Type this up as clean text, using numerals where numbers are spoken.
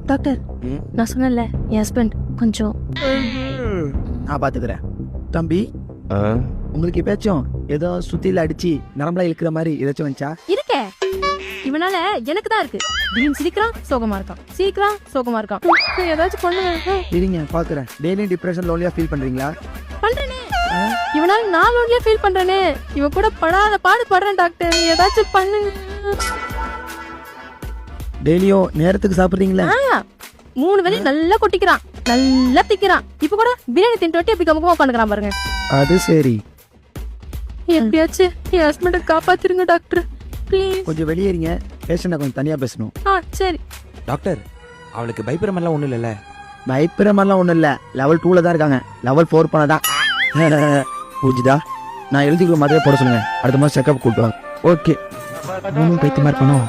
Doctor நான் சொன்னேன்ல என் husband கொஞ்சம் நான் பாத்துக்கிறேன். தம்பி உங்களுக்கு எப்பயாச்சும் ஏதோ சுத்தில அடிச்சு நரம்பலா இழுக்கிற மாதிரி ஏதாச்சும் வந்துச்சா? இருக்கே. இவனால எனக்கு தான் இருக்கு. திடீர்னு சிரிக்கிறான் சோகமா இருக்கான், சிரிக்கிறான் சோகமா இருக்கான். ஏதாச்சும் பண்ணுங்க. இருங்க பாக்குறேன். டெய்லி டிப்ரெஷன் லோன்லியா ஃபீல் பண்றீங்களா? பண்றேனே. இவனால நான் லோன்லியா ஃபீல் பண்றேனே. இவ கூட படாத பாடு படுறேன் டாக்டர். ஏதாச்சும் பண்ணுங்க. டெய்லியும் நேரத்துக்கு சாப்பிடுறீங்களா? 3 வேளை நல்லா கொட்டிக்கிறான், நல்லா திக்கிறான். இப்ப கூட பிரியாணி தின்ட்டு அப்படி கமுகமா உட்காந்துக்கிறான் பாருங்க. அது சரி. எப்படியாச்சும் என் ஹஸ்பண்டை காப்பாத்திருங்க டாக்டர் ப்ளீஸ். கொஞ்சம் வெளியேறிங்க. பேஷண்ட கொஞ்சம் தனியா பேசணும். சரி டாக்டர், அவளுக்கு பயப்படுற மாதிரிலாம் ஒன்றும் இல்லைல்ல? பயப்படுற மாதிரிலாம் ஒன்றும் இல்லை. லெவல் 2ல தான் இருக்காங்க. லெவல் 4 பண்ணதான் பூஜிதா நான் எழுதிக்குள்ள மாதிரியே போட சொல்லுங்க. அடுத்த மாதம் செக்அப் கூப்பிட்டு வாங்க. ஓகே. பைத்தியமா இருக்கணும்.